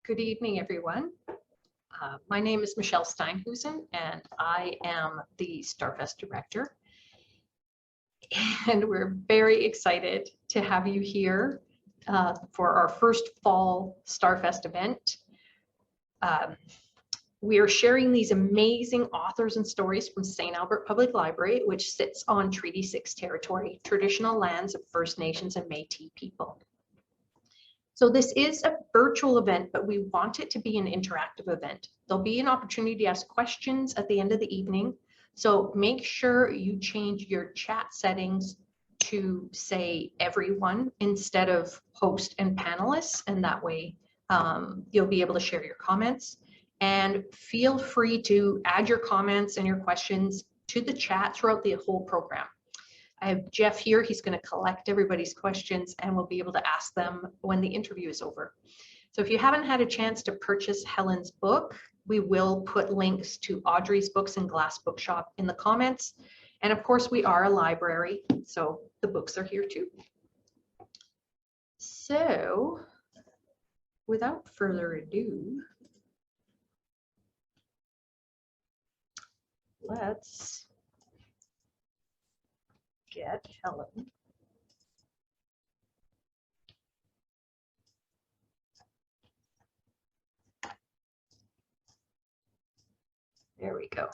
Good evening, everyone. My name is Michelle Steinhusen, and I am the Starfest Director. And we're very excited to have you here for our first fall Starfest event. We are sharing these amazing authors and stories from St. Albert Public Library, which sits on Treaty 6 territory, traditional lands of First Nations and Métis people. So this is a virtual event, but we want it to be an interactive event. There'll be an opportunity to ask questions at the end of the evening. So make sure you change your chat settings to say everyone instead of host and panelists. And that way you'll be able to share your comments. And feel free to add your comments and your questions to the chat throughout the whole program. I have Jeff here. He's going to collect everybody's questions and we'll be able to ask them when the interview is over. So if you haven't had a chance to purchase Helen's book, we will put links to Audrey's Books and Glass Bookshop in the comments. And of course, we are a library, so the books are here too. So without further ado, let's get Helen. There we go.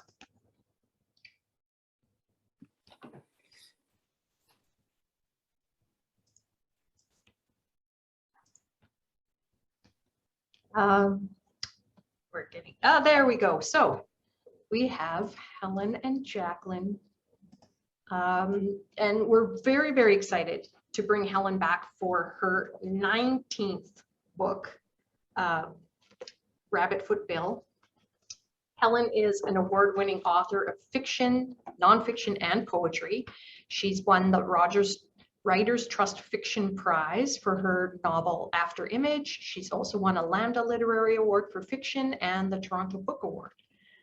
We're getting, there we go. So we have Helen and Jacqueline. And we're very, very excited to bring Helen back for her 19th book, Rabbitfoot Bill. Helen is an award-winning author of fiction, nonfiction, and poetry. She's won the Rogers Writers Trust Fiction Prize for her novel After Image. She's also won a Lambda Literary Award for fiction and the Toronto Book Award.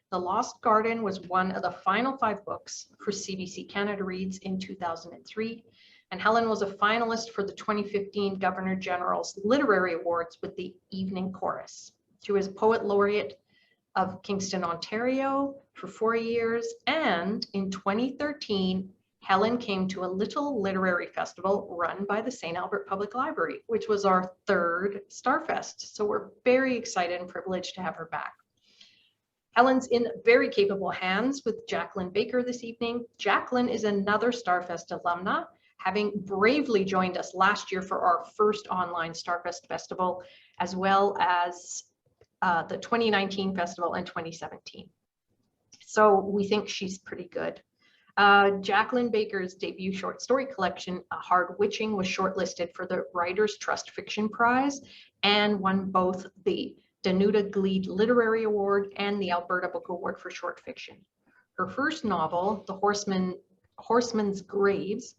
The Lost Garden was one of the final 5 books for CBC Canada Reads in 2003, and Helen was a finalist for the 2015 Governor General's Literary Awards with the Evening Chorus. She was Poet Laureate of Kingston, Ontario for 4 years, and in 2013, Helen came to a little literary festival run by the St. Albert Public Library, which was our 3rd Starfest. So we're very excited and privileged to have her back. Helen's in very capable hands with Jacqueline Baker this evening. Jacqueline is another Starfest alumna, having bravely joined us last year for our first online Starfest festival, as well as the 2019 festival and 2017. So we think she's pretty good. Jacqueline Baker's debut short story collection, Hard Witching, was shortlisted for the Writers Trust Fiction Prize and won both the Danuta Gleed Literary Award and the Alberta Book Award for short fiction. Her first novel, The Horseman's Graves,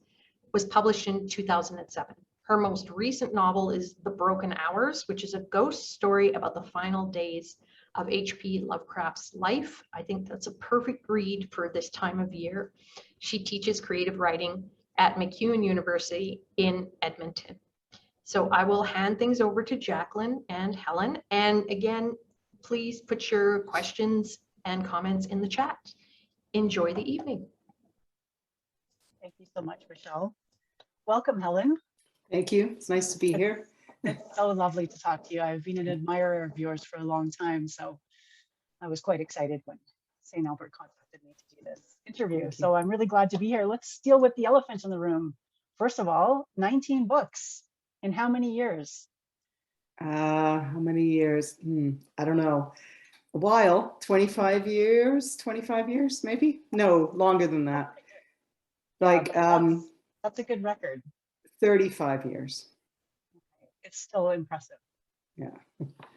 was published in 2007. Her most recent novel is The Broken Hours, which is a ghost story about the final days of H.P. Lovecraft's life. I think that's a perfect read for this time of year. She teaches creative writing at MacEwan University in Edmonton. So I will hand things over to Jacqueline and Helen. And again, please put your questions and comments in the chat. Enjoy the evening. Thank you so much, Michelle. Welcome, Helen. Thank you. It's nice to be here. It's so lovely to talk to you. I've been an admirer of yours for a long time, so I was quite excited when St. Albert contacted me to do this interview. So I'm really glad to be here. Let's deal with the elephant in the room. First of all, 19 books. In how many years? How many years? I don't know. A while, 25 years maybe? No, longer than that. Like that's a good record. 35 years. It's still impressive. Yeah.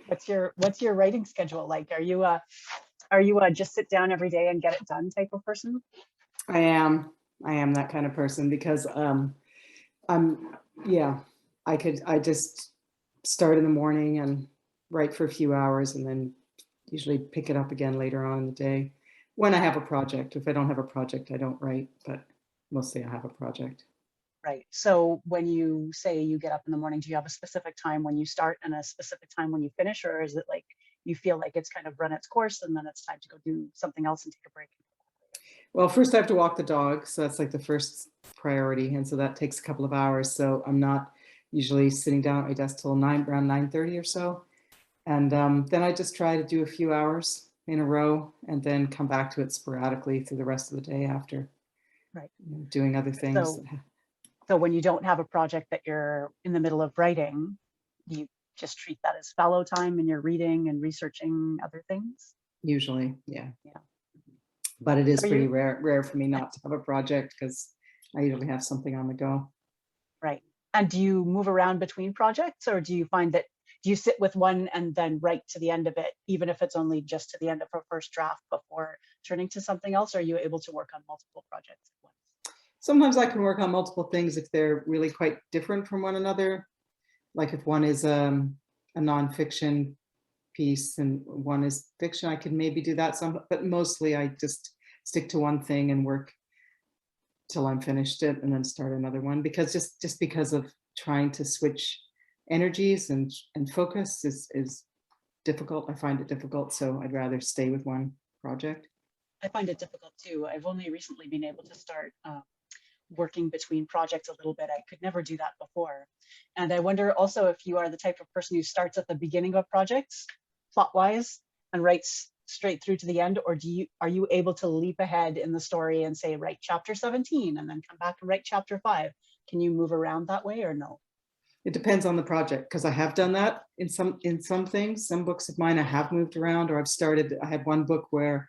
What's your writing schedule like? Are you just sit down every day and get it done type of person? I am that kind of person because I just start in the morning and write for a few hours and then usually pick it up again later on in the day when I have a project. If I don't have a project, I don't write, but mostly I have a project. Right. So when you say you get up in the morning, do you have a specific time when you start and a specific time when you finish, or is it like you feel like it's kind of run its course and then it's time to go do something else and take a break? Well, first I have to walk the dog, so that's like the first priority, and so that takes a couple of hours. So I'm not usually sitting down at my desk till around 9:30 or so, and then I just try to do a few hours in a row, and then come back to it sporadically through the rest of the day after, Right. doing other things. So when you don't have a project that you're in the middle of writing, you just treat that as fallow time and you're reading and researching other things? Usually, yeah. Yeah. But it is Are pretty you rare for me not to have a project because I usually have something on the go. right? And do you move around between projects, or do you find that do you sit with one and then write to the end of it, even if it's only just to the end of a first draft before turning to something else? Or are you able to work on multiple projects at once? Sometimes I can work on multiple things if they're really quite different from one another. Like if one is a nonfiction piece and one is fiction, I can maybe do that some, but mostly I just stick to one thing and work till I'm finished it and then start another one, because just because of trying to switch energies and focus is difficult. I find it difficult, so I'd rather stay with one project. I find it difficult too. I've only recently been able to start working between projects a little bit. I could never do that before. And I wonder also if you are the type of person who starts at the beginning of projects, plot-wise, and writes straight through to the end, or are you able to leap ahead in the story and say, write chapter 17 and then come back and write chapter 5? Can you move around that way or no? It depends on the project, because I have done that in some things. Some books of mine I have moved around, or I had one book where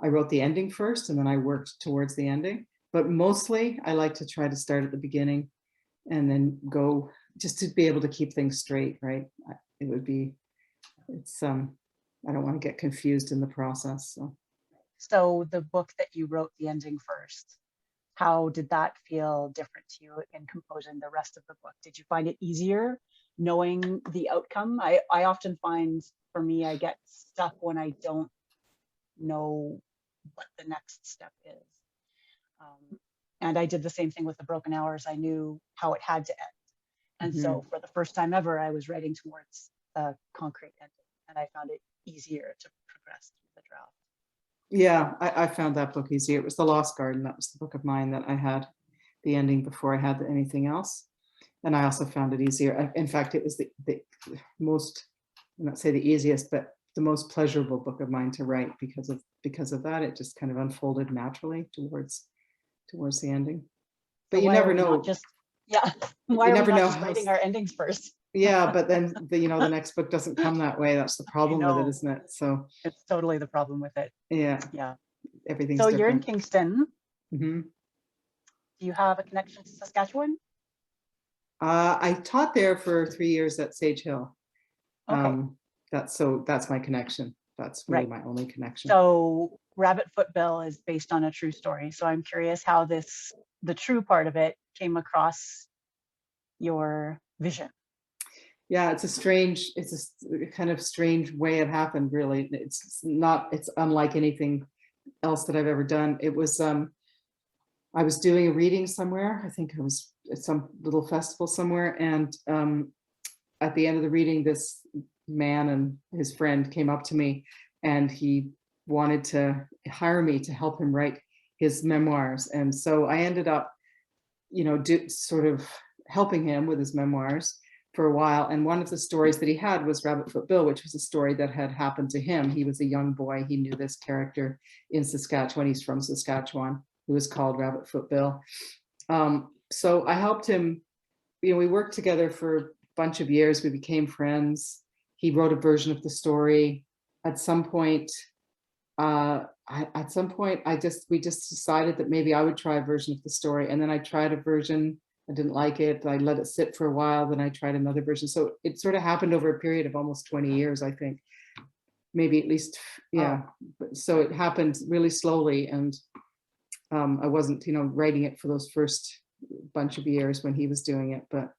I wrote the ending first and then I worked towards the ending. But mostly I like to try to start at the beginning and then go, just to be able to keep things straight, right? I don't want to get confused in the process. So the book that you wrote the ending first, how did that feel different to you in composing the rest of the book? Did you find it easier knowing the outcome? I often find, for me, I get stuck when I don't know what the next step is. And I did the same thing with The Broken Hours. I knew how it had to end. And so for the first time ever, I was writing towards a concrete ending, and I found it easier to progress through the draft. Yeah, I found that book easier. It was The Lost Garden. That was the book of mine that I had the ending before I had anything else. And I also found it easier. In fact, it was the most, I'm not say the easiest, but the most pleasurable book of mine to write because of that. It just kind of unfolded naturally towards the ending. But So you never know. Why are we never not know just writing our endings first? Yeah, but then the next book doesn't come that way. That's the problem with it, isn't it? So it's totally the problem with it. yeah, everything's So different. you're in Kingston. Mm-hmm. Do you have a connection to Saskatchewan? I taught there for 3 years at Sage Hill. Okay. That's my connection. That's really my only connection. So Rabbit Foot Bill is based on a true story. So I'm curious how the true part of it came across your vision. Yeah, it's a kind of strange way it happened, really. It's unlike anything else that I've ever done. It was, I was doing a reading somewhere. I think I was at some little festival somewhere. And at the end of the reading, this man and his friend came up to me and he wanted to hire me to help him write his memoirs. And so I ended up, sort of helping him with his memoirs for a while. And one of the stories that he had was Rabbit Foot Bill, which was a story that had happened to him. He was a young boy. He knew this character in Saskatchewan. He's from Saskatchewan, who was called Rabbit Foot Bill. So I helped him. We worked together for a bunch of years. We became friends. He wrote a version of the story. At some point, we just decided that maybe I would try a version of the story. And then I tried a version. I didn't like it. I let it sit for a while. Then I tried another version. So it sort of happened over a period of almost 20 years, I think. Maybe at least, yeah. So it happened really slowly. And I wasn't, writing it for those first bunch of years when he was doing it. But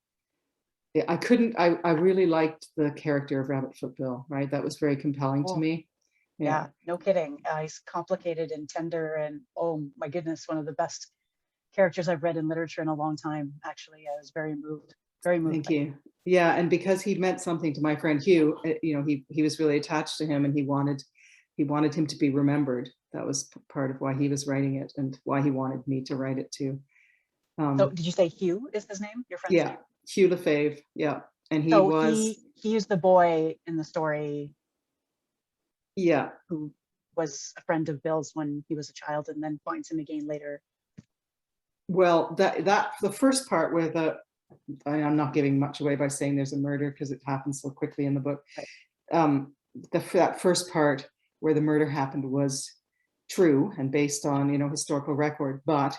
I really liked the character of Rabbit Foot Bill, right? That was very compelling to me. Yeah, no kidding. He's complicated and tender and, oh my goodness, one of the best characters I've read in literature in a long time. Actually, I was very moved. Very moved. Thank you. Yeah, and because he meant something to my friend Hugh, you know, he was really attached to him, and he wanted him to be remembered. That was part of why he was writing it, and why he wanted me to write it too. So did you say Hugh is his name? Your friend's Yeah, name? Hugh Lefebvre. Yeah, and he So was. he is the boy in the story. Yeah. Who was a friend of Bill's when he was a child, and then finds him again later. Well, that the first part where I'm not giving much away by saying there's a murder because it happens so quickly in the book. Right. That first part where the murder happened was true and based on, you know, historical record. But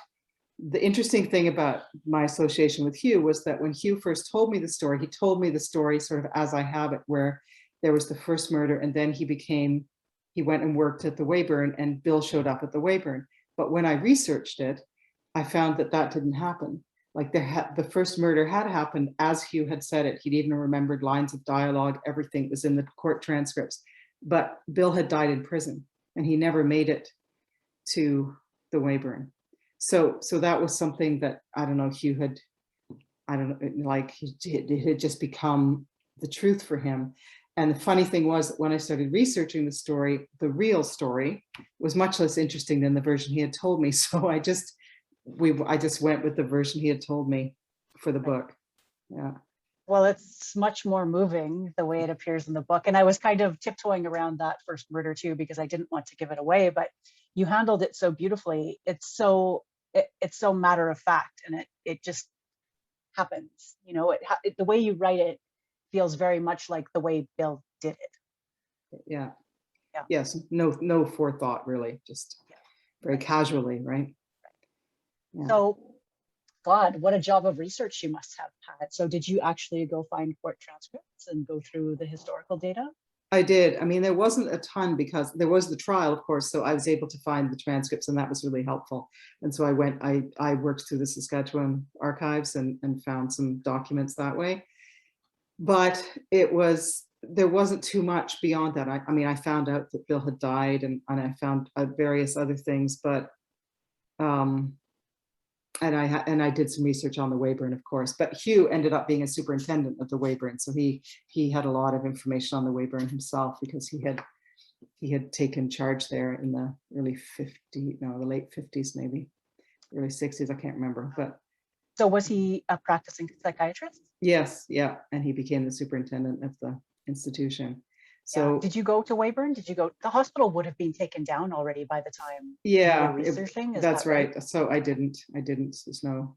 the interesting thing about my association with Hugh was that when Hugh first told me the story, he told me the story sort of as I have it, where there was the first murder, and then he went and worked at the Weyburn, and Bill showed up at the Weyburn. But when I researched it, I found that didn't happen. Like the first murder had happened as Hugh had said it. He'd even remembered lines of dialogue, everything was in the court transcripts. But Bill had died in prison, and he never made it to the Weyburn. So that was something that, I don't know, Hugh had, I don't know, like it had just become the truth for him. And the funny thing was that when I started researching the story, the real story was much less interesting than the version he had told me. So I just went with the version he had told me for the book. Yeah. Well, it's much more moving the way it appears in the book. And I was kind of tiptoeing around that first murder too, because I didn't want to give it away, but you handled it so beautifully. It's so matter of fact, and it just happens. You know, the way you write it feels very much like the way Bill did it. Yeah. Yeah. Yes. No forethought, really. Just very casually, right? Yeah. So, God, what a job of research you must have had. So did you actually go find court transcripts and go through the historical data? I did. I mean, there wasn't a ton because there was the trial, of course, so I was able to find the transcripts, and that was really helpful. And so I worked through the Saskatchewan archives and found some documents that way. But there wasn't too much beyond that. I mean, I found out that Bill had died, and I found various other things, but and I did some research on the Weyburn, of course, but Hugh ended up being a superintendent of the Weyburn. So he had a lot of information on the Weyburn himself, because he had taken charge there in the the late 50s, maybe early 60s. I can't remember, but. So was he a practicing psychiatrist? Yes. Yeah. And he became the superintendent of the institution. So did you go to Weyburn? The hospital would have been taken down already by the time you were researching? That's right. So I didn't, there's no,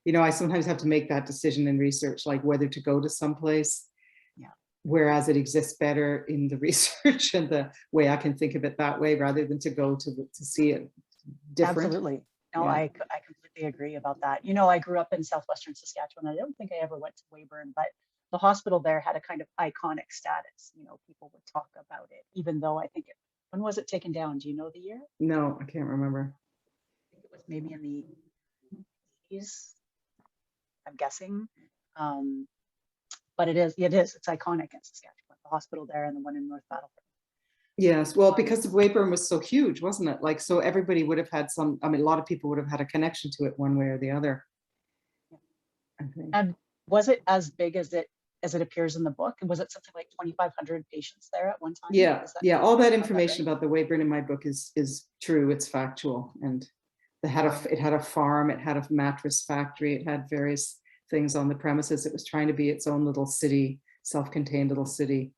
you know, I sometimes have to make that decision in research, like whether to go to someplace, whereas it exists better in the research and the way I can think of it that way, rather than to go to see it different. Absolutely. No, I completely agree about that. You know, I grew up in southwestern Saskatchewan. I don't think I ever went to Weyburn, but the hospital there had a kind of iconic status. You know, people would talk about it, even though I think when was it taken down? Do you know the year? No, I can't remember. I think it was maybe in the 80s, I'm guessing. But it's iconic in Saskatchewan, the hospital there and the one in North Battleford. Yes, well, because the Weyburn was so huge, wasn't it? Like, so everybody would have had a lot of people would have had a connection to it one way or the other. I think. And was it as big as it appears in the book? And was it something like 2,500 patients there at one time? Yeah. All that information about the Weyburn in my book is true. It's factual, and it had a farm, it had a mattress factory, it had various things on the premises. It was trying to be its own little city, self-contained little city.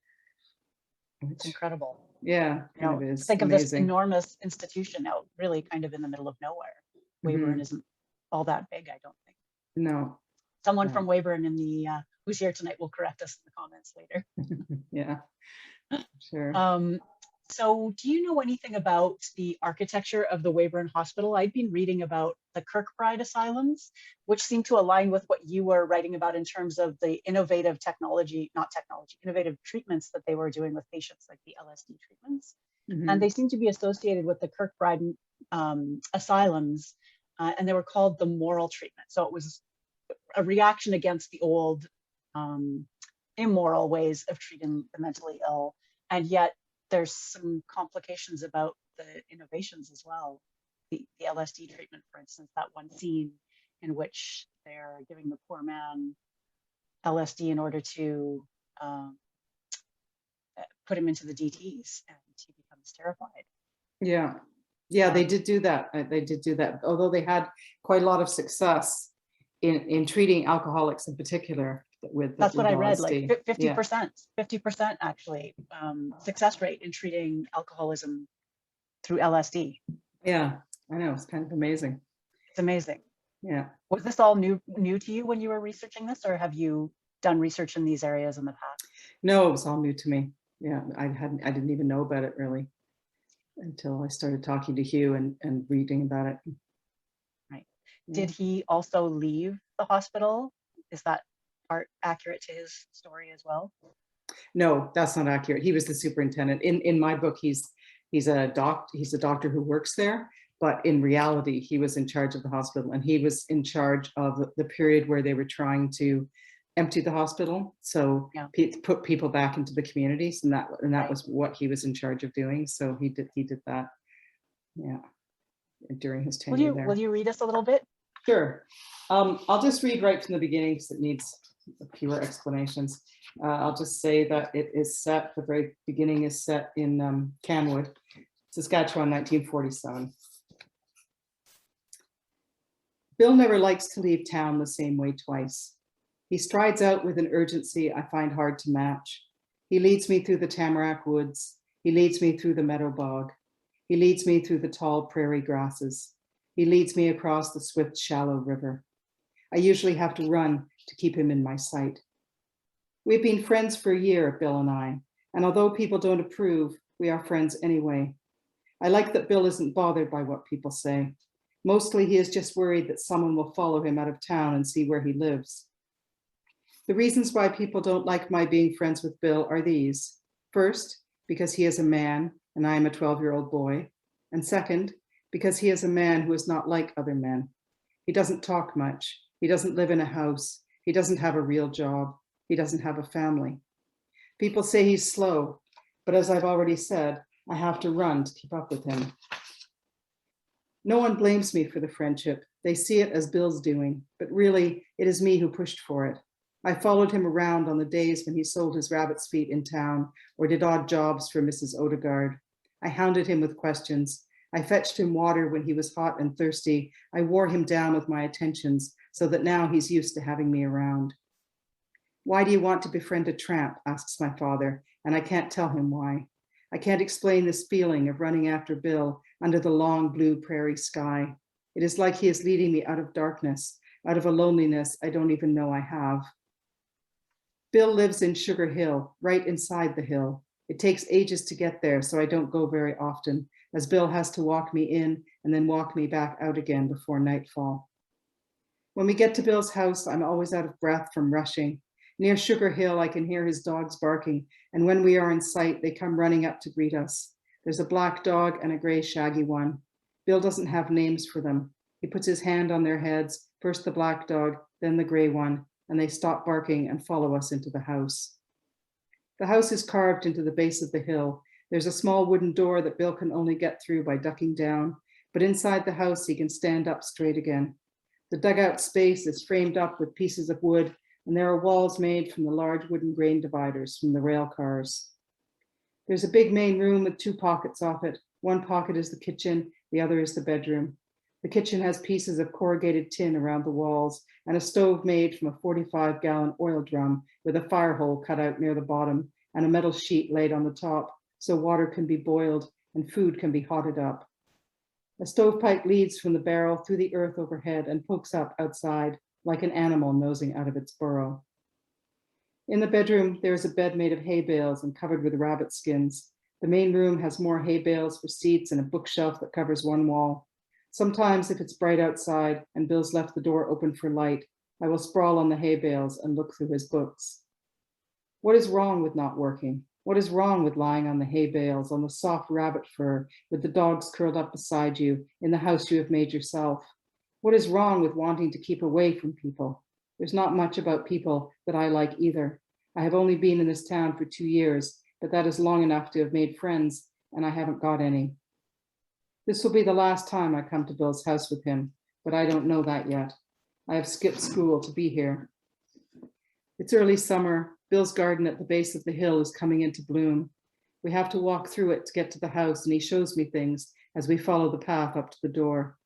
It's incredible. Yeah, kind of is think amazing. Of this enormous institution out really kind of in the middle of nowhere. Weyburn isn't all that big, I don't think. No. Someone from Weyburn in the who's here tonight will correct us in the comments later. Yeah, sure. So do you know anything about the architecture of the Weyburn Hospital? I'd been reading about the Kirkbride asylums, which seemed to align with what you were writing about in terms of the innovative innovative treatments that they were doing with patients, like the LSD treatments. And they seem to be associated with the Kirkbride asylums, and they were called the moral treatment. So it was a reaction against the old immoral ways of treating the mentally ill. And yet there's some complications about the innovations as well. the LSD treatment, for instance, that one scene in which they're giving the poor man LSD in order to put him into the DTs, and he becomes terrified. Yeah. Yeah, they did do that. They did do that. Although they had quite a lot of success in treating alcoholics in particular with That's what I read, LSD. like Yeah. 50% actually success rate in treating alcoholism through LSD. Yeah, I know. It's kind of amazing. It's amazing. Yeah. Was this all new to you when you were researching this, or have you done research in these areas in the past? No, it was all new to me. Yeah, I didn't even know about it really until I started talking to Hugh and reading about it. Right. Yeah. Did he also leave the hospital? Is that part accurate to his story as well? No, that's not accurate. He was the superintendent. In my book, he's a doctor who works there, but in reality, he was in charge of the hospital, and he was in charge of the period where they were trying to empty the hospital, so Yeah. put people back into the communities, and that Right. was what he was in charge of doing. So he did that, yeah, during his tenure there. Will you read us a little bit? Sure. I'll just read right from the beginning because it needs fewer explanations. I'll just say that it is set, the very beginning is set in Canwood, Saskatchewan, 1947. Bill never likes to leave town the same way twice. He strides out with an urgency I find hard to match. He leads me through the tamarack woods. He leads me through the meadow bog. He leads me through the tall prairie grasses. He leads me across the swift, shallow river. I usually have to run to keep him in my sight. We've been friends for a year, Bill and I, and although people don't approve, we are friends anyway. I like that Bill isn't bothered by what people say. Mostly he is just worried that someone will follow him out of town and see where he lives. The reasons why people don't like my being friends with Bill are these. First, because he is a man and I am a 12-year-old boy. And second, because he is a man who is not like other men. He doesn't talk much. He doesn't live in a house. He doesn't have a real job. He doesn't have a family. People say he's slow, but as I've already said, I have to run to keep up with him. No one blames me for the friendship. They see it as Bill's doing, but really it is me who pushed for it. I followed him around on the days when he sold his rabbit's feet in town or did odd jobs for Mrs. Odegaard. I hounded him with questions. I fetched him water when he was hot and thirsty. I wore him down with my attentions so that now he's used to having me around. Why do you want to befriend a tramp? Asks my father, and I can't tell him why. I can't explain this feeling of running after Bill under the long blue prairie sky. It is like he is leading me out of darkness, out of a loneliness I don't even know I have. Bill lives in Sugar Hill, right inside the hill. It takes ages to get there, so I don't go very often, as Bill has to walk me in and then walk me back out again before nightfall. When we get to Bill's house, I'm always out of breath from rushing. Near Sugar Hill, I can hear his dogs barking, and when we are in sight, they come running up to greet us. There's a black dog and a gray shaggy one. Bill doesn't have names for them. He puts his hand on their heads, first the black dog, then the gray one, and they stop barking and follow us into the house. The house is carved into the base of the hill. There's a small wooden door that Bill can only get through by ducking down, but inside the house he can stand up straight again. The dugout space is framed up with pieces of wood, and there are walls made from the large wooden grain dividers from the rail cars. There's a big main room with two pockets off it. One pocket is the kitchen, the other is the bedroom. The kitchen has pieces of corrugated tin around the walls and a stove made from a 45-gallon oil drum with a fire hole cut out near the bottom and a metal sheet laid on the top so water can be boiled and food can be hotted up. A stovepipe leads from the barrel through the earth overhead and pokes up outside like an animal nosing out of its burrow. In the bedroom, there is a bed made of hay bales and covered with rabbit skins. The main room has more hay bales for seats and a bookshelf that covers one wall. Sometimes, if it's bright outside and Bill's left the door open for light, I will sprawl on the hay bales and look through his books. What is wrong with not working? What is wrong with lying on the hay bales, on the soft rabbit fur, with the dogs curled up beside you, in the house you have made yourself? What is wrong with wanting to keep away from people? There's not much about people that I like either. I have only been in this town for 2 years, but that is long enough to have made friends, and I haven't got any. This will be the last time I come to Bill's house with him, but I don't know that yet. I have skipped school to be here. It's early summer. Bill's garden at the base of the hill is coming into bloom. We have to walk through it to get to the house, and he shows me things as we follow the path up to the door.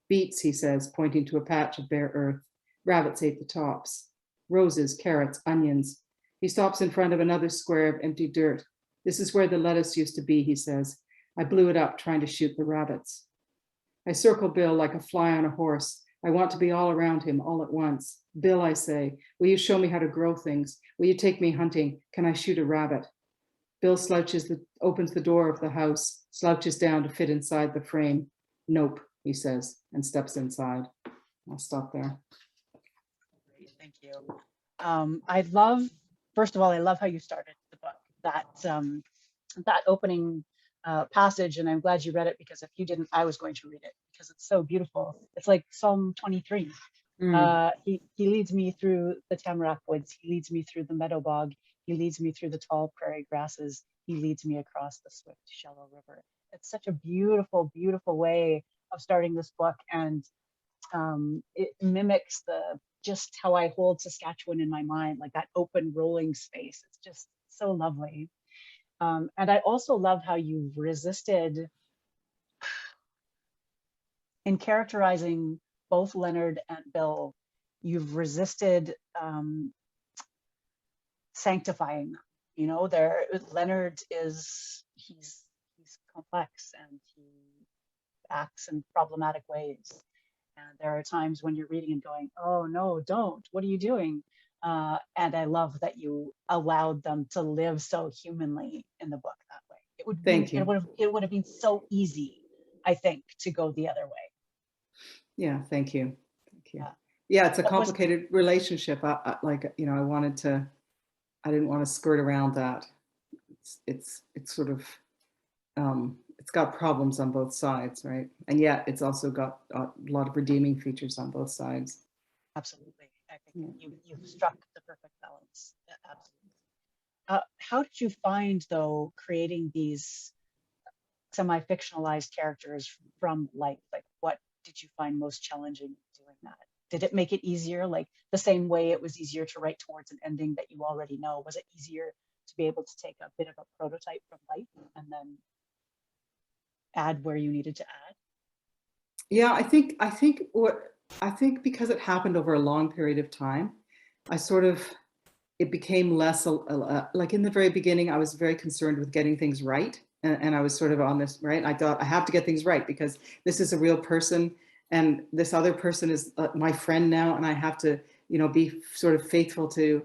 Beets, he says, pointing to a patch of bare earth. Rabbits ate the tops. Roses, carrots, onions. He stops in front of another square of empty dirt. This is where the lettuce used to be, he says. I blew it up trying to shoot the rabbits. I circle Bill like a fly on a horse. I want to be all around him all at once. Bill, I say, will you show me how to grow things? Will you take me hunting? Can I shoot a rabbit? Bill opens the door of the house, slouches down to fit inside the frame. Nope, he says, and steps inside. I'll stop there. Great, thank you. First of all, I love how you started the book, that opening passage, and I'm glad you read it, because if you didn't, I was going to read it because it's so beautiful. It's like Psalm 23. He leads me through the tamarack woods. He leads me through the meadow bog. He leads me through the tall prairie grasses. He leads me across the swift, shallow river. It's such a beautiful, beautiful way of starting this book, and it mimics just how I hold Saskatchewan in my mind, like that open rolling space. It's just so lovely. And I also love how you resisted in characterizing both Leonard and Bill. You've resisted sanctifying them. You know, Leonard he's complex, and he acts in problematic ways. And there are times when you're reading and going, oh no, don't, what are you doing? And I love that you allowed them to live so humanly in the book that way. It would have been so easy, I think, to go the other way. Yeah, thank you. Yeah, it's a complicated relationship. I didn't want to skirt around that. It's sort of, it's got problems on both sides, right? And yet it's also got a lot of redeeming features on both sides. Absolutely. I think you've struck the perfect balance. Absolutely. How did you find, though, creating these semi-fictionalized characters from life? Like, what did you find most challenging doing that? Did it make it easier, like the same way it was easier to write towards an ending that you already know? Was it easier to be able to take a bit of a prototype from life and then add where you needed to add? Yeah, I think because it happened over a long period of time, it became less, like in the very beginning, I was very concerned with getting things right. And I was sort of on this, right? I thought I have to get things right because this is a real person, and this other person is my friend now, and I have to, be sort of faithful to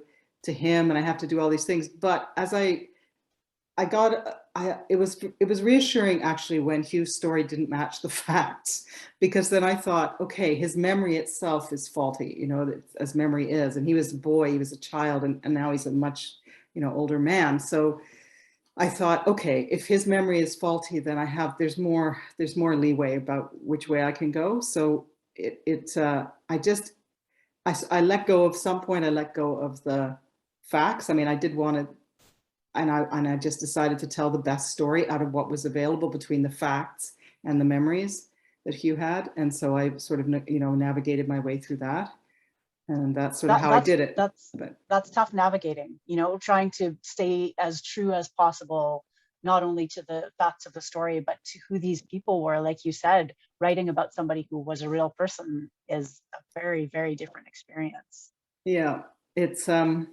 him, and I have to do all these things. But as it was reassuring, actually, when Hugh's story didn't match the facts, because then I thought, okay, his memory itself is faulty, as memory is, and he was a boy, he was a child, and now he's a much, older man. So I thought, okay, if his memory is faulty, then there's more leeway about which way I can go. So I let go of some point. I let go of the facts. I mean, I did want to, and I just decided to tell the best story out of what was available between the facts and the memories that Hugh had. And so I sort of, navigated my way through that. And that's sort of how I did it. That's tough navigating, trying to stay as true as possible, not only to the facts of the story, but to who these people were. Like you said, writing about somebody who was a real person is a very, very different experience. Yeah, it's, so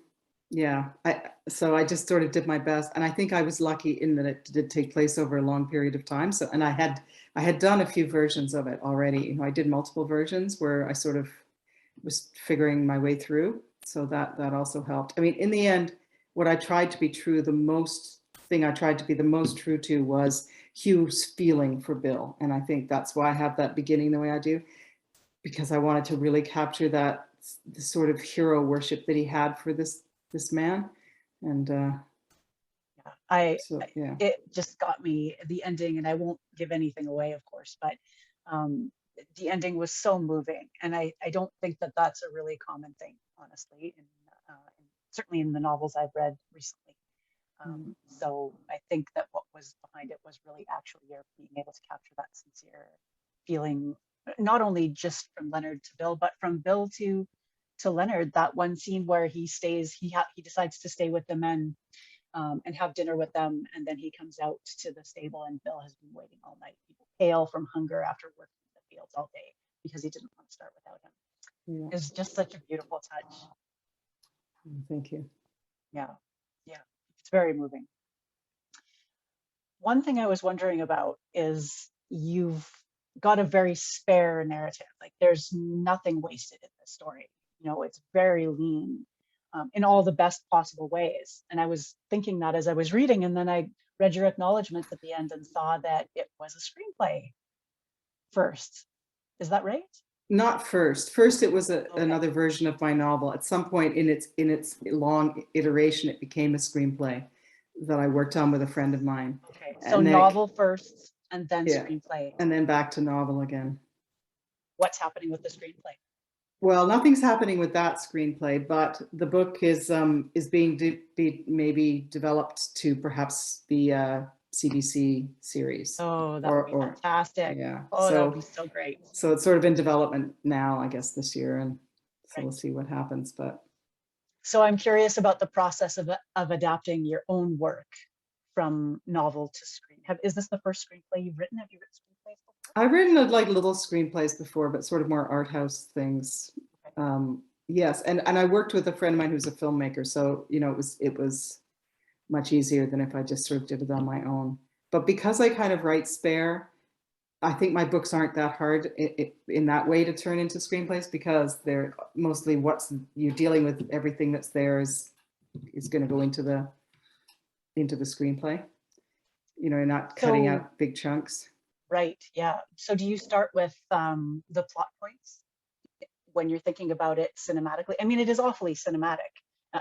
I just sort of did my best. And I think I was lucky in that it did take place over a long period of time. So, and I had done a few versions of it already. I did multiple versions where I sort of was figuring my way through. So that also helped. I mean, in the end, what I tried to be true, the most true to was Hugh's feeling for Bill. And I think that's why I have that beginning the way I do, because I wanted to really capture the sort of hero worship that he had for this man. And it just got me, the ending, and I won't give anything away, of course, but the ending was so moving, and I don't think that that's a really common thing, honestly, certainly in the novels I've read recently. So I think that what was behind it was really actually your being able to capture that sincere feeling, not only just from Leonard to Bill, but from Bill to Leonard. That one scene where he stays, he decides to stay with the men and have dinner with them, and then he comes out to the stable, and Bill has been waiting all night, pale from hunger after working in the fields all day because he didn't want to start without him. Yeah. It's just such a beautiful touch. Thank you. Yeah, yeah, it's very moving. One thing I was wondering about is you've got a very spare narrative. Like there's nothing wasted in this story. You know, it's very lean in all the best possible ways. And I was thinking that as I was reading, and then I read your acknowledgements at the end and saw that it was a screenplay first. Is that right? Not first. First, it was Okay. another version of my novel. At some point in its long iteration, it became a screenplay that I worked on with a friend of mine. Okay, so And then novel first and then Yeah. screenplay. And then back to novel again. What's happening with the screenplay? Well, nothing's happening with that screenplay, but the book is being maybe developed to perhaps be a CBC series. Oh, that would be fantastic. Yeah. Oh, that would be so great. So it's sort of in development now, I guess, this year, and so we'll Right. see what happens. But So I'm curious about the process of adapting your own work from novel to screen. Is this the first screenplay you've written? Have you written screenplays before? I've written like little screenplays before, but sort of more art house things. Yes, and I worked with a friend of mine who's a filmmaker, so you know it was much easier than if I just sort of did it on my own. But because I kind of write spare, I think my books aren't that hard in that way to turn into screenplays, because they're mostly you're dealing with everything that's there is going to go into the screenplay. You know, you're not cutting out big chunks. Right, yeah. So do you start with the plot points when you're thinking about it cinematically? I mean, it is awfully cinematic.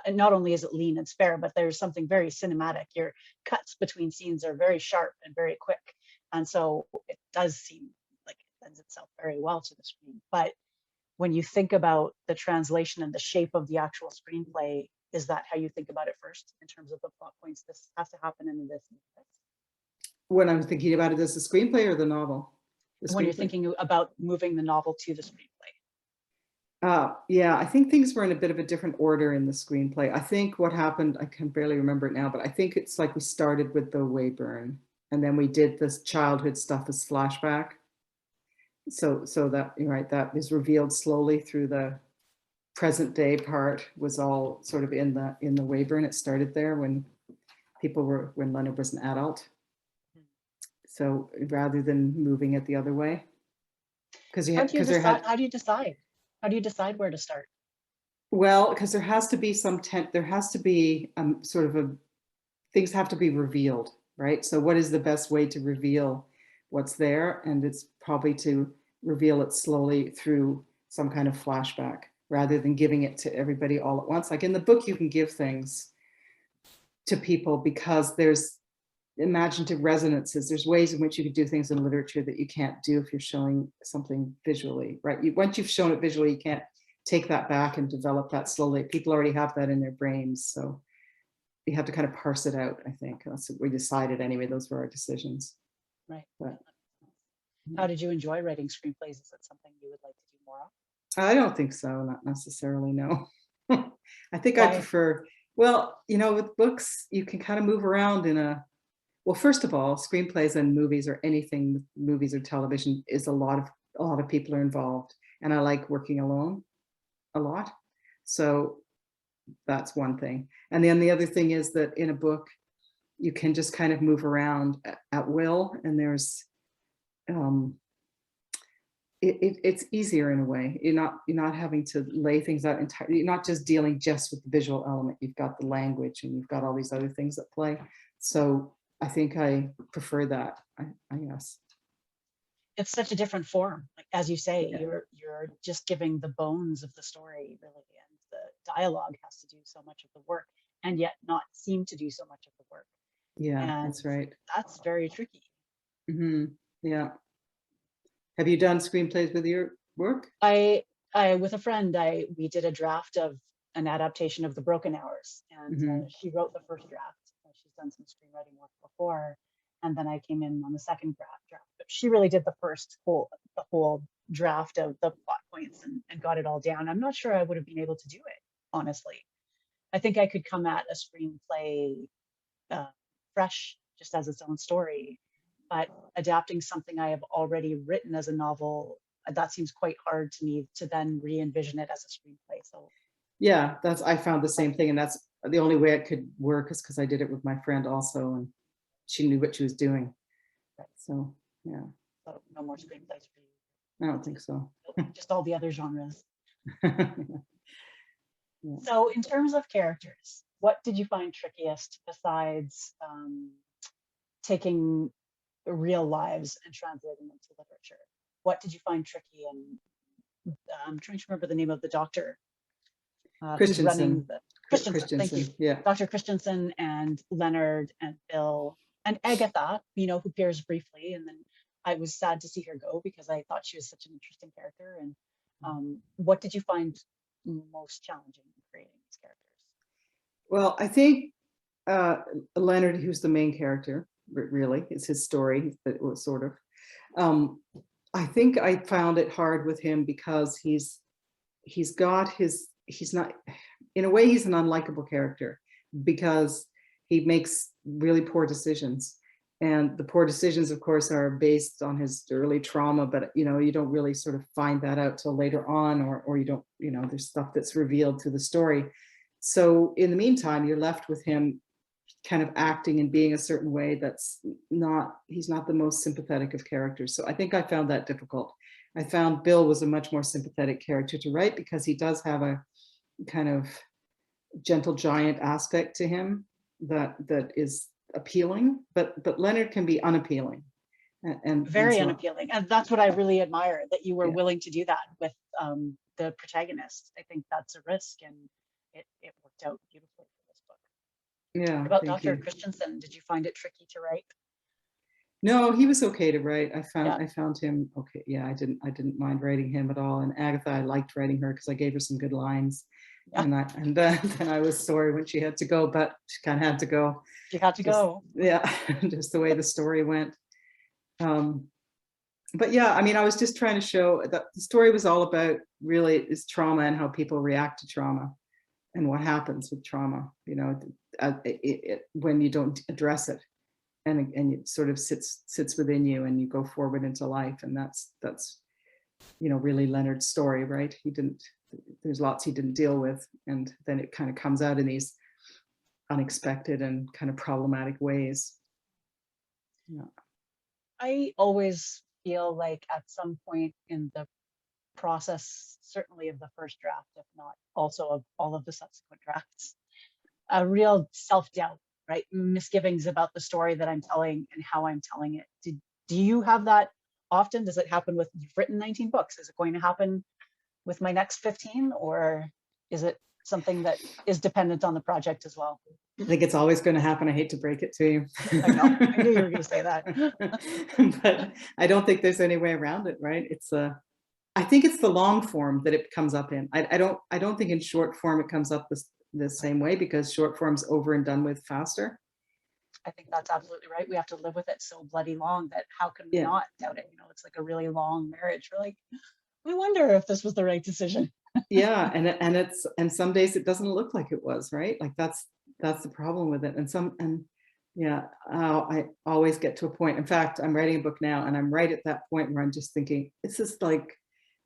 And not only is it lean and spare, but there's something very cinematic. Your cuts between scenes are very sharp and very quick. And so it does seem like it lends itself very well to the screen. But when you think about the translation and the shape of the actual screenplay, is that how you think about it first in terms of the plot points? This has to happen in this. When I'm thinking about it as a screenplay or the novel? When you're thinking about moving the novel to the screenplay. Yeah, I think things were in a bit of a different order in the screenplay. I think what happened, I can barely remember it now, but I think it's like we started with the Wayburn, and then we did this childhood stuff as flashback. So that, you're right, that is revealed slowly through the present day part, was all sort of in the Wayburn. It started there when Leonard was an adult. So rather than moving it the other way, because how do you decide? How do you decide where to start? Well, because there has to be there has to be sort of things have to be revealed, right? So what is the best way to reveal what's there? And it's probably to reveal it slowly through some kind of flashback, rather than giving it to everybody all at once. Like in the book, you can give things to people because there's imaginative resonances. There's ways in which you can do things in literature that you can't do if you're showing something visually, right? Once you've shown it visually, you can't take that back and develop that slowly. People already have that in their brains. So you have to kind of parse it out, I think. That's what we decided anyway. Those were our decisions. Right. But, how did you enjoy writing screenplays? Is it something you would like to do more of? I don't think so, not necessarily, no. I think Why? I prefer, well, you know, with books, you can kind of move around well, first of all, screenplays and movies or anything, movies or television, is a lot of people are involved. And I like working alone a lot. So that's one thing. And then the other thing is that in a book, you can just kind of move around at will. And there's, it's easier in a way. You're not having to lay things out entirely. You're not just dealing just with the visual element. You've got the language and you've got all these other things at play. So I think I prefer that, I guess. It's such a different form. Like, as you say, Yeah. you're just giving the bones of the story, really, and the dialogue has to do so much of the work, and yet not seem to do so much of the work. Yeah, And that's right. that's very tricky. Yeah. Have you done screenplays with your work? I with a friend, we did a draft of an adaptation of The Broken Hours, and she wrote the first draft. She's done some screenwriting work before, and then I came in on the second draft. But she really did the whole draft of the plot points and got it all down. I'm not sure I would have been able to do it, honestly. I think I could come at a screenplay fresh, just as its own story, but adapting something I have already written as a novel, that seems quite hard to me to then re-envision it as a screenplay. So Yeah, I found the same thing, and that's the only way it could work is because I did it with my friend also, and she knew what she was doing. So yeah, so no more screenplays for you. I don't think so. Just all the other genres. Yeah. So in terms of characters, what did you find trickiest besides taking real lives and translating them to literature? What did you find tricky? And I'm trying to remember the name of the doctor who's running Christensen. the Christensen. Thank you. Yeah. Dr. Christensen and Leonard and Bill and Agatha, who appears briefly. And then I was sad to see her go because I thought she was such an interesting character. And what did you find most challenging in creating these characters? Well, I think Leonard, who's the main character, really, it's his story, it was sort of. I think I found it hard with him because he's not, in a way, he's an unlikable character because he makes really poor decisions. And the poor decisions, of course, are based on his early trauma, but you don't really sort of find that out till later on, or you don't, there's stuff that's revealed through the story. So in the meantime, you're left with him kind of acting and being a certain way he's not the most sympathetic of characters. So I think I found that difficult. I found Bill was a much more sympathetic character to write because he does have a kind of gentle giant aspect to him that is appealing, but Leonard can be unappealing and very so, unappealing. And that's what I really admire, that you were willing to do that with the protagonist. I think that's a risk, and it worked out beautifully for this book. Yeah. What about Dr. Christensen? Did you find it tricky to write? No, he was okay to write. I found him okay. Yeah, I didn't mind writing him at all. And Agatha, I liked writing her because I gave her some good lines. Yeah. And then I was sorry when she had to go, but she kind of had to go. She had to go. Yeah, just the way the story went. But yeah, I mean, I was just trying to show that the story was all about really is trauma and how people react to trauma and what happens with trauma, when you don't address it. And it sort of sits within you, and you go forward into life, and that's really Leonard's story, right? There's lots he didn't deal with, and then it kind of comes out in these unexpected and kind of problematic ways. Yeah. I always feel like at some point in the process, certainly of the first draft, if not also of all of the subsequent drafts, a real self-doubt, right? Misgivings about the story that I'm telling and how I'm telling it. Do you have that often? Does it happen with, you've written 19 books? Is it going to happen with my next 15? Or is it something that is dependent on the project as well? I think it's always going to happen. I hate to break it to you. I know, I knew you were going to say that. But I don't think there's any way around it, right? I think it's the long form that it comes up in. I don't think in short form it comes up the same way, because short form's over and done with faster. I think that's absolutely right. We have to live with it so bloody long that how can we not doubt it? It's like a really long marriage. We're like, I wonder if this was the right decision. Yeah, and some days it doesn't look like it was, right? Like that's the problem with it. I always get to a point. In fact, I'm writing a book now, and I'm right at that point where I'm just thinking, this is like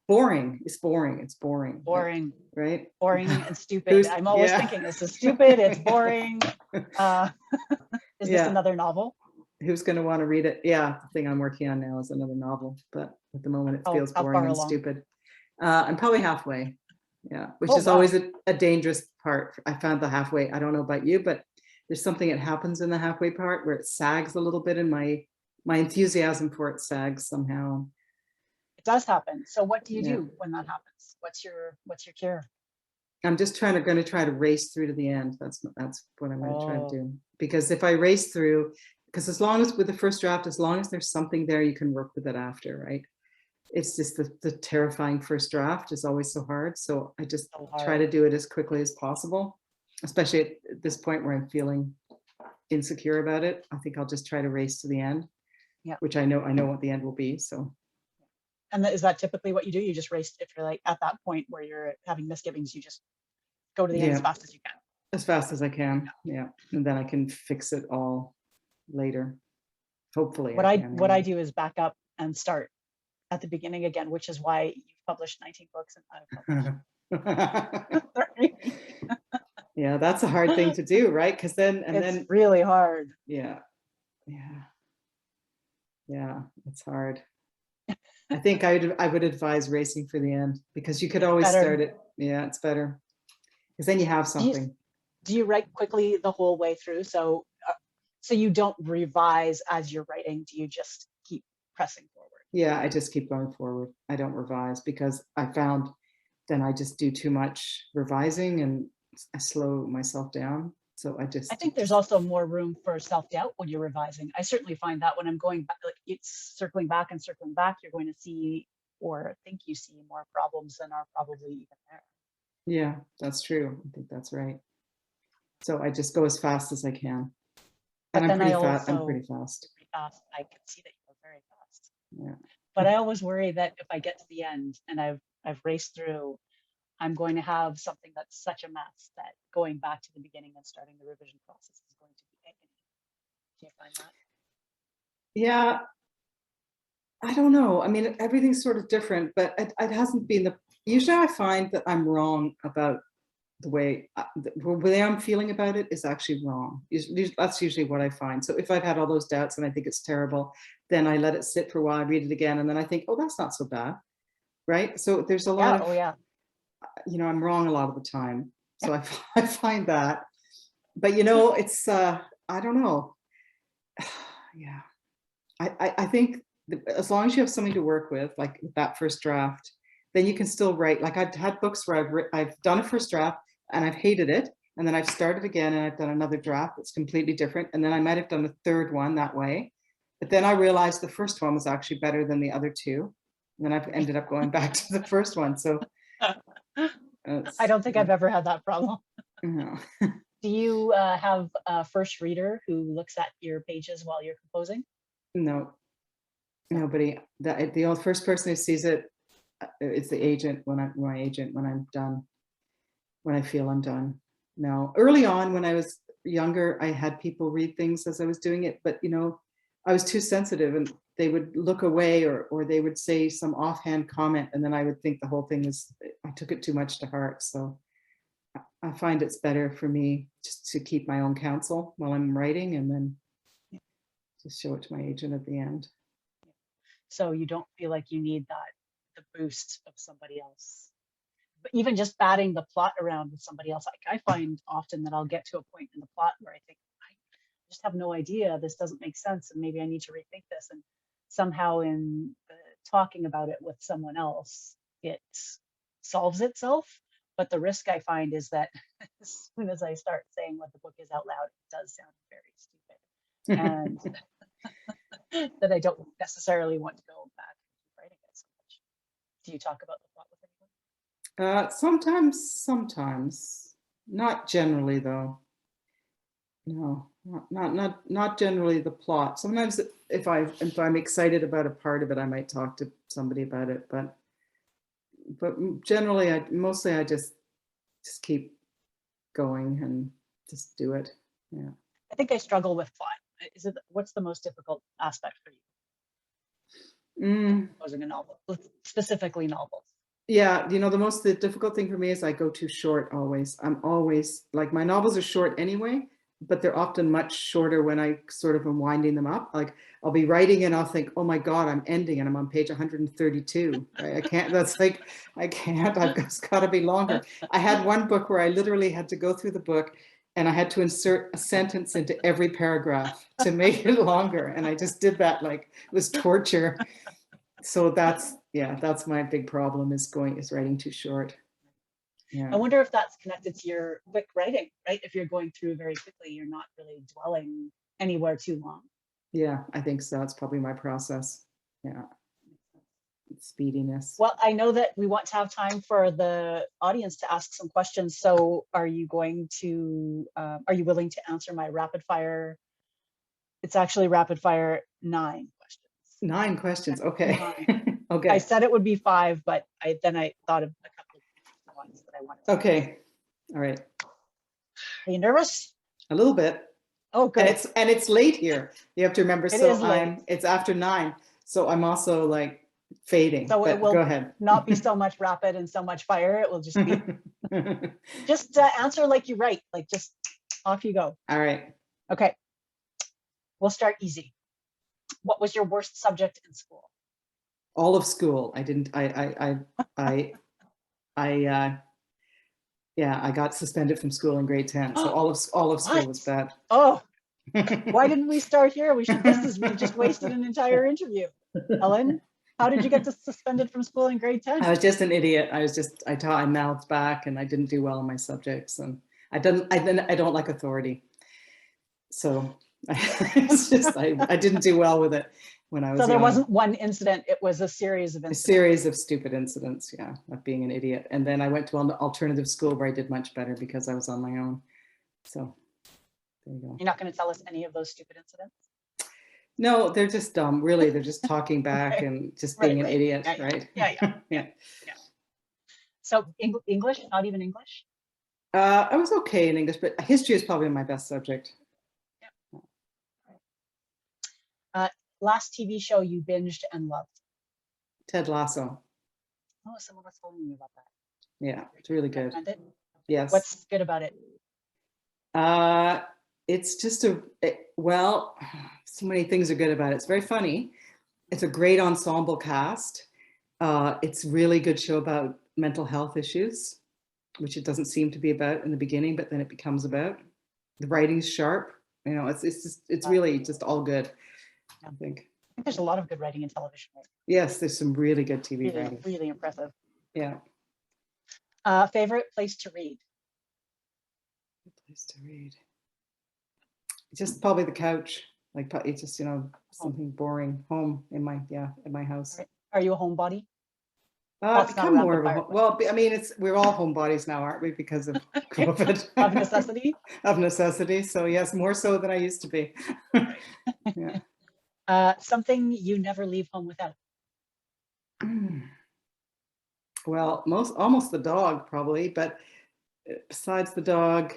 boring. It's boring. Boring. Right? Boring and stupid. I'm always thinking, this is stupid. It's boring. Is this another novel? Who's going to want to read it? Yeah, the thing I'm working on now is another novel, but at the moment it feels boring and stupid. I'm probably halfway. Yeah, which is always a dangerous part. I found the halfway. I don't know about you, but there's something that happens in the halfway part where it sags a little bit, and my enthusiasm for it sags somehow. It does happen. So what do you do when that happens? What's your cure? I'm just going to try to race through to the end. That's what I'm going to try to do. Because if I race through, because as long as with the first draft, as long as there's something there, you can work with it after, right? It's just the terrifying first draft is always so hard. So I just try to do it as quickly as possible, especially at this point where I'm feeling insecure about it, I think I'll just try to race to the end. Yeah. Which I know what the end will be. So And is that typically what you do? You just race, if you're like at that point where you're having misgivings, you just go to the end as yeah, fast as you can. as fast as I can. Yeah, and then I can fix it all later. Hopefully, What I I can. what I do is back up and start at the beginning again, which is why you've published 19 books and I've published 30. Yeah, that's a hard thing to do, right? Because then It's really hard. yeah, it's hard. I think I would advise racing for the end, because you could always Better. start it. Yeah, it's better because then you have something. Do you write quickly the whole way through? So you don't revise as you're writing. Do you just keep pressing forward? Yeah, I just keep going forward. I don't revise, because I found then I just do too much revising and I slow myself down. So I think there's also more room for self-doubt when you're revising. I certainly find that when I'm going back, like it's circling back and circling back, you're going to see, or think you see, more problems than are probably even there. Yeah, that's true. I think that's right. So I just go as fast as I can. But And then I'm pretty fast. I can see that you're very fast. Yeah. But I always worry that if I get to the end and I've raced through, I'm going to have something that's such a mess that going back to the beginning and starting the revision process is going to be agony. Do you find that? Yeah, I don't know. I mean, everything's sort of different, but it hasn't been usually I find that I'm wrong about the way I'm feeling about it is actually wrong. That's usually what I find. So if I've had all those doubts and I think it's terrible, then I let it sit for a while, I read it again, and then I think, oh, that's not so bad. Right. So there's a lot of, I'm wrong a lot of the time. So I find that, but it's, I don't know. Yeah. I think as long as you have something to work with, like that first draft, then you can still write. Like I've had books where I've done a first draft and I've hated it, and then I've started again and I've done another draft that's completely different, and then I might have done a third one that way, but then I realized the first one was actually better than the other two, and then I've ended up going back to the first one. So I don't think I've ever had that problem. No. Do you have a first reader who looks at your pages while you're composing? No, nobody. The only first person who sees it is the agent when I'm done, when I feel I'm done. No, early on when I was younger, I had people read things as I was doing it, but I was too sensitive and they would look away or they would say some offhand comment, and then I would think the whole thing was, I took it too much to heart. So I find it's better for me just to keep my own counsel while I'm writing, and then just show it to my agent at the end. So you don't feel like you need the boost of somebody else. But even just batting the plot around with somebody else, like I find often that I'll get to a point in the plot where I think, I just have no idea, this doesn't make sense, and maybe I need to rethink this. And somehow in talking about it with someone else, it solves itself. But the risk I find is that as soon as I start saying what the book is out loud, it does sound very stupid. And that I don't necessarily want to go back and keep writing it so much. Do you talk about the plot with anyone? Sometimes, not generally though. No, not generally the plot. Sometimes if I'm excited about a part of it, I might talk to somebody about it, but generally I just keep going and just do it. Yeah. I think I struggle with plot. What's the most difficult aspect for you? Composing a novel, specifically novels. Yeah, the difficult thing for me is I go too short always. I'm always like, my novels are short anyway, but they're often much shorter when I sort of am winding them up. Like I'll be writing and I'll think, oh my God, I'm ending and I'm on page 132. Right? I can't, I've just got to be longer. I had one book where I literally had to go through the book and I had to insert a sentence into every paragraph to make it longer. And I just did that, like it was torture. So that's my big problem is writing too short. Yeah. I wonder if that's connected to your quick writing, right? If you're going through very quickly, you're not really dwelling anywhere too long. Yeah, I think so. It's probably my process. Yeah. speediness. Well, I know that we want to have time for the audience to ask some questions. So are you willing to answer my rapid fire? It's actually rapid fire 9 questions. 9 questions. Okay. 9. I Okay. said it would be 5, but I thought of a couple of ones that I wanted to ask. Okay. All right. Are you nervous? A little bit. Oh, good. And it's late here. You have to remember. It So is late. it's after 9. So I'm also like fading. So it But will go ahead. not be so much rapid and so much fire. It will just be just answer like you write, like just off you go. All right. Okay. We'll start easy. What was your worst subject in school? All of school. I didn't. I got suspended from school in grade 10. So all of school What? was bad. Oh, why didn't we start here? We should. This is we just wasted an entire interview. Helen, how did you get suspended from school in grade 10? I was just an idiot. I mouthed back and I didn't do well in my subjects, and I don't like authority. So it's just I didn't do well with it when I was So there young. wasn't one incident, it was a series of A incidents. series of stupid incidents, yeah, of being an idiot. And then I went to an alternative school where I did much better because I was on my own. So there you go. You're not going to tell us any of those stupid incidents? No, they're just dumb. Really, they're just talking back Okay. and just being an idiot, Yeah, right? Yeah. So English, not even English? I was okay in English, but history is probably my best subject. Last TV show you binged and loved? Ted Lasso. Oh, someone was telling me about that. Yeah, it's really good. Recommend it? Yes. What's good about it? It's just well, so many things are good about it. It's very funny. It's a great ensemble cast. It's a really good show about mental health issues, which it doesn't seem to be about in the beginning, but then it becomes about. The writing's sharp. You know, it's really just all good, I think. I think there's a lot of good writing in television. Right? Yes, there's some really good TV writing. Really impressive. Yeah. Favorite place to read? Place to read. Just probably the couch. Like it's just, something boring. Home in my house. Right. Are you a homebody? Become more of a well. I mean, we're all homebodies now, aren't we? Because of COVID. Of necessity. Of necessity. So yes, more so than I used to be. Yeah. Something you never leave home without. Well, almost the dog probably, but besides the dog,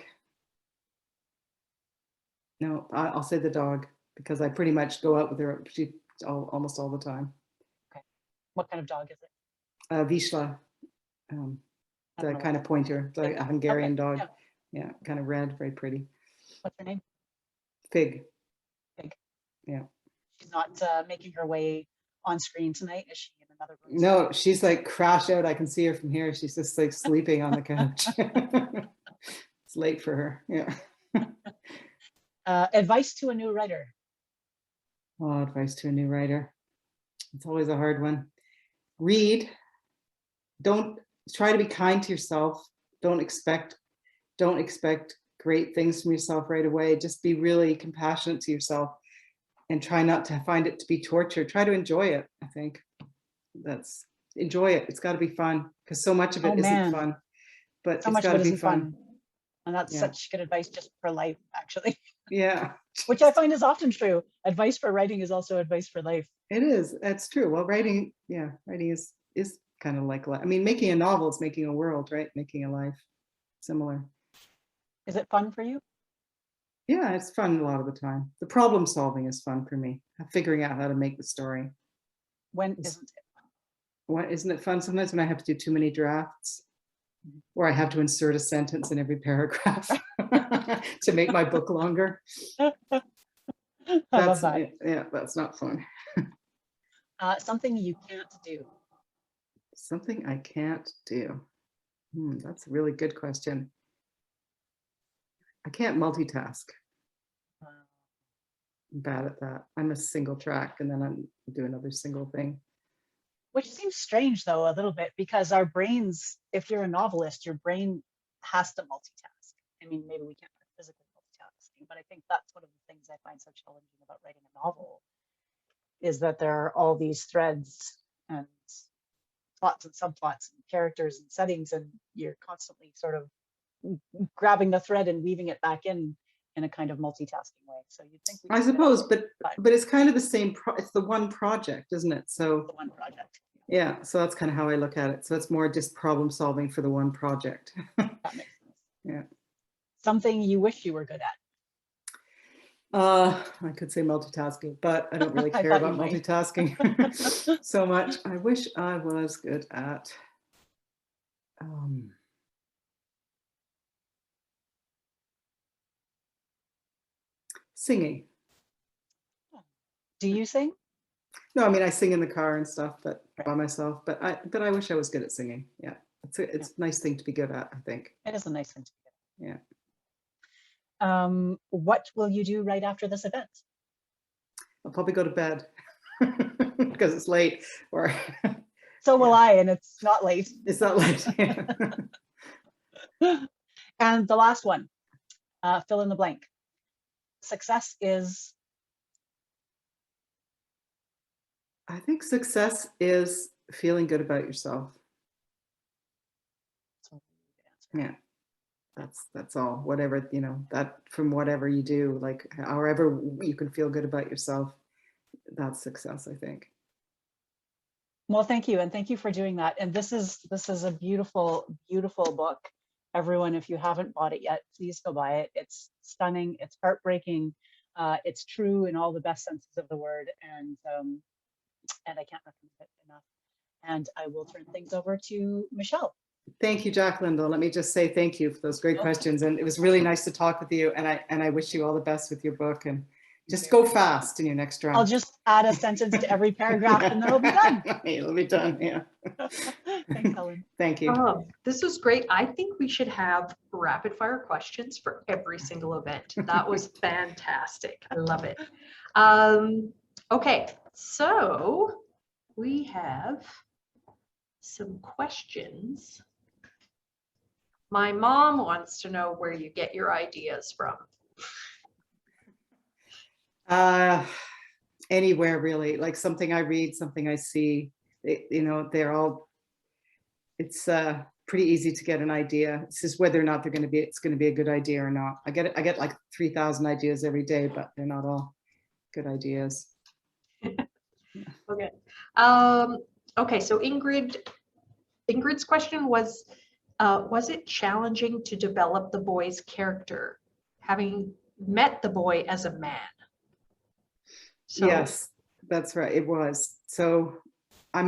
no, I'll say the dog because I pretty much go out with her almost all the time. Okay. What kind of dog is it? Vizsla, the kind of pointer, like a Hungarian dog. Yeah, kind of red, very pretty. What's her name? Fig. Fig. Yeah. She's not making her way on screen tonight, is she in another room? No, she's like crashed out. I can see her from here. She's just like sleeping on the couch. It's late for her. Yeah. Advice to a new writer. Oh, advice to a new writer. It's always a hard one. Read. Don't try to be kind to yourself. Don't expect great things from yourself right away. Just be really compassionate to yourself and try not to find it to be torture. Try to enjoy it. I think enjoy it. It's got to be fun because so much of it isn't fun, but it's got to be fun. And that's such good advice just for life, actually. Yeah. Which I find is often true. Advice for writing is also advice for life. It is. That's true. Well, writing is kind of like life. I mean, making a novel is making a world, right? Making a life. Similar. Is it fun for you? Yeah, it's fun a lot of the time. The problem solving is fun for me. Figuring out how to make the story. When isn't it fun? What isn't it fun sometimes when I have to do too many drafts? Or I have to insert a sentence in every paragraph to make my book longer. I love that. Yeah, that's not fun. Something you can't do. Something I can't do. That's a really good question. I can't multitask. I'm bad at that. I'm a single track and then I'm doing another single thing. Which seems strange, though, a little bit, because our brains, if you're a novelist, your brain has to multitask. I mean, maybe we can't physically multitasking, but I think that's one of the things I find so challenging about writing a novel is that there are all these threads and plots and subplots and characters and settings, and you're constantly sort of grabbing the thread and weaving it back in a kind of multitasking way. So you'd think I suppose, but it's kind of the same, it's the one project, isn't it? So the one project. yeah, so that's kind of how I look at it. So it's more just problem solving for the one project. That makes sense. Yeah. Something you wish you were good at. I could say multitasking, but I don't really I care thought you about might. multitasking so much. I wish I was good at singing. Do you sing? No, I mean I sing in the car and stuff, but by myself. But I wish I was good at singing. Yeah, it's a nice thing to be good at, I think. It is a nice thing to be good at. Yeah. What will you do right after this event? I'll probably go to bed because it's late. Or So will I, and it's not late. It's not late. And the last one, fill in the blank. Success is? I think success is feeling good about yourself. Yeah, that's all. Whatever, you know, that from whatever you do, like however you can feel good about yourself, that's success, I think. Well, thank you. And thank you for doing that. And this is a beautiful, beautiful book. Everyone, if you haven't bought it yet, please go buy it. It's stunning. It's heartbreaking. It's true in all the best senses of the word. And I can't recommend it enough. And I will turn things over to Michelle. Thank you, Jacqueline. Though, let me just say thank you for those great questions. And it was really nice to talk with you. And I wish you all the best with your book, and just go fast in your next draft. I'll just add a sentence to every paragraph and then it'll be done. It'll be done, yeah. Thanks, Helen. Thank you. This was great. I think we should have rapid fire questions for every single event. That was fantastic. I love it. Okay, so we have some questions. My mom wants to know where you get your ideas from. Anywhere really, like something I read, something I see, you know, it's pretty easy to get an idea. It's just whether or not it's going to be a good idea or not. I get like 3,000 ideas every day, but they're not all good ideas. Okay. Okay, so Ingrid's question was it challenging to develop the boy's character, having met the boy as a man? So, yes, that's right. It was. So I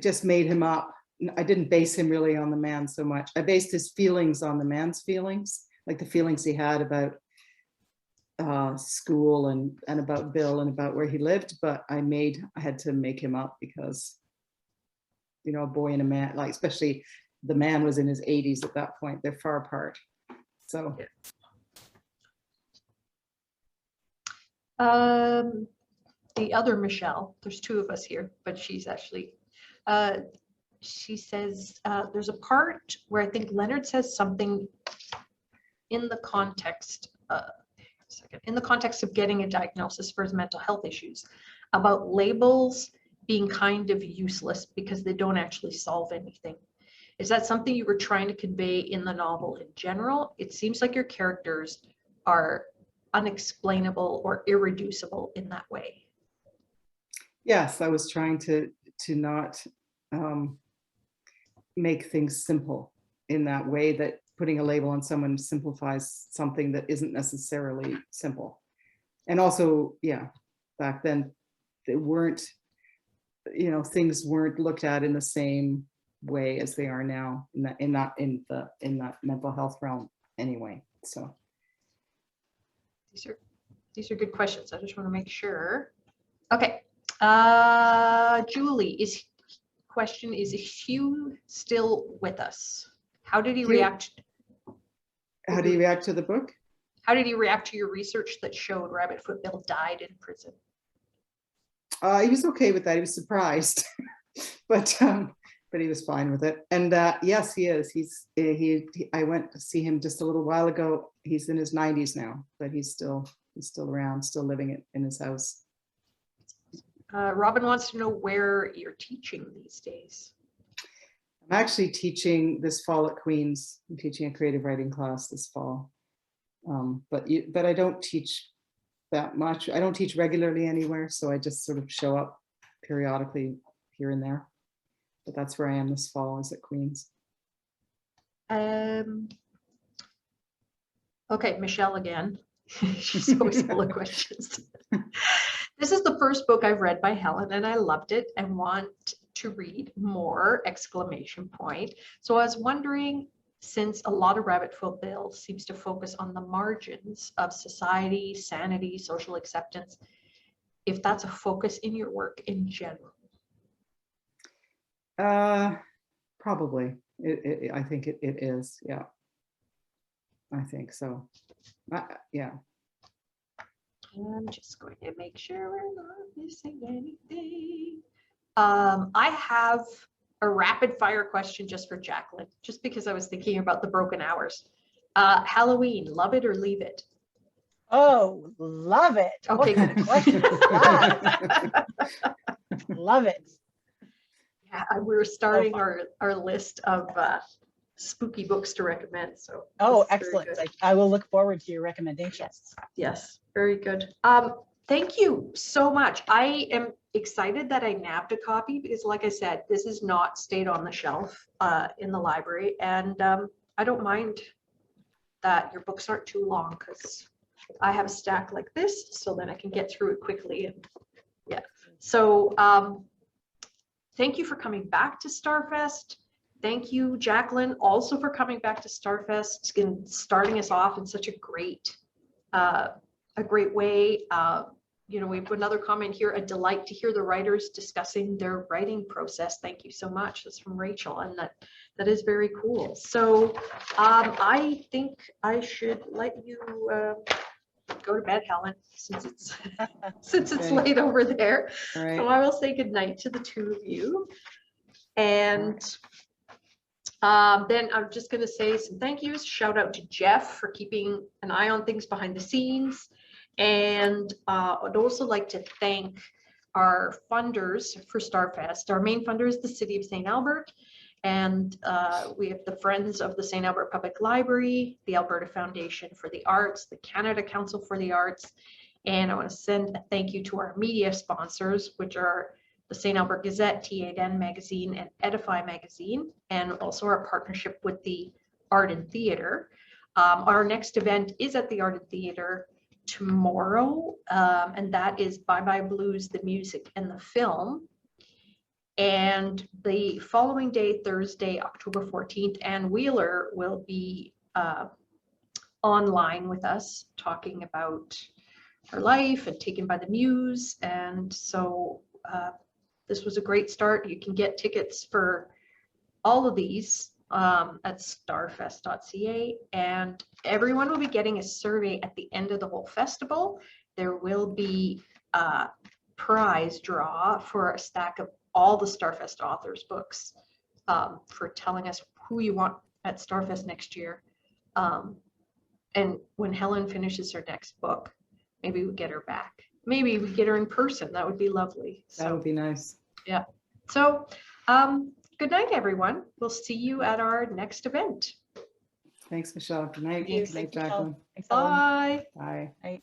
just made him up. I didn't base him really on the man so much. I based his feelings on the man's feelings, like the feelings he had about school and about Bill and about where he lived. But I had to make him up because, you know, a boy and a man, like especially the man was in his 80s at that point. They're far apart. So. Yeah. The other Michelle, there's two of us here, but she's actually, she says, there's a part where I think Leonard says something in the context, in the context of getting a diagnosis for his mental health issues, about labels being kind of useless because they don't actually solve anything. Is that something you were trying to convey in the novel in general? It seems like your characters are unexplainable or irreducible in that way. Yes, I was trying to not make things simple in that way, that putting a label on someone simplifies something that isn't necessarily simple. And also, yeah, back then they weren't, you know, things weren't looked at in the same way as they are now in that mental health realm anyway. So these are good questions. I just want to make sure. Okay. Julie, question is Hugh still with us? How did he react? How do you react to the book? How did he react to your research that showed Rabbitfoot Bill died in prison? He was okay with that. He was surprised, but he was fine with it. And yes, he is. I went to see him just a little while ago. He's in his 90s now, but he's still around, still living in his house. Robin wants to know where you're teaching these days. I'm actually teaching this fall at Queen's. I'm teaching a creative writing class this fall. But I don't teach that much. I don't teach regularly anywhere, so I just sort of show up periodically here and there. But that's where I am this fall, is at Queen's. Okay, Michelle again. She's always full of questions. This is the first book I've read by Helen, and I loved it and want to read more, exclamation point. So I was wondering, since a lot of Rabbit Foot Bill seems to focus on the margins of society, sanity, social acceptance, if that's a focus in your work in general. Probably. I think it is. Yeah. I think so. Yeah. I'm just going to make sure we're not missing anything. I have a rapid fire question just for Jacqueline, just because I was thinking about the broken hours. Halloween, love it or leave it? Oh, love it. Okay, What kind of question is that? Love it. Yeah, we were starting our list of spooky books to recommend. So Oh, this is very excellent. good. I will look forward to your recommendations. Yes, yes, very good. Thank you so much. I am excited that I nabbed a copy because, like I said, this has not stayed on the shelf in the library, and I don't mind that your books aren't too long because I have a stack like this, so then I can get through it quickly. And yeah, so thank you for coming back to Starfest. Thank you, Jacqueline, also for coming back to Starfest and starting us off in such a great way. You know, we have another comment here, a delight to hear the writers discussing their writing process. Thank you so much. That's from Rachel, and that is very cool. So I think I should let you go to bed, Helen, since it's Okay. late over there. All right. So I will say goodnight to the two of you. And then I'm just going to say some thank yous. Shout out to Jeff for keeping an eye on things behind the scenes. And I'd also like to thank our funders for Starfest. Our main funder is the City of St. Albert. And we have the Friends of the St. Albert Public Library, the Alberta Foundation for the Arts, the Canada Council for the Arts. And I want to send a thank you to our media sponsors, which are the St. Albert Gazette, T8N Magazine, and Edify Magazine, and also our partnership with the Art and Theatre. Our next event is at the Art and Theatre tomorrow, and that is Bye Bye Blues, the music and the film. And the following day, Thursday, October 14th, Ann Wheeler will be online with us talking about her life and Taken by the Muse. And so this was a great start. You can get tickets for all of these at starfest.ca, and everyone will be getting a survey at the end of the whole festival. There will be a prize draw for a stack of all the Starfest authors' books for telling us who you want at Starfest next year. And when Helen finishes her next book, maybe we get her back. Maybe we get her in person. That would be lovely. That would be nice. Yeah. So good night, everyone. We'll see you at our next event. Thanks, Michelle. Good night. Thank you. Good night, Thank you, Michelle. Jacqueline. Thanks, Helen. Bye. Bye. Bye.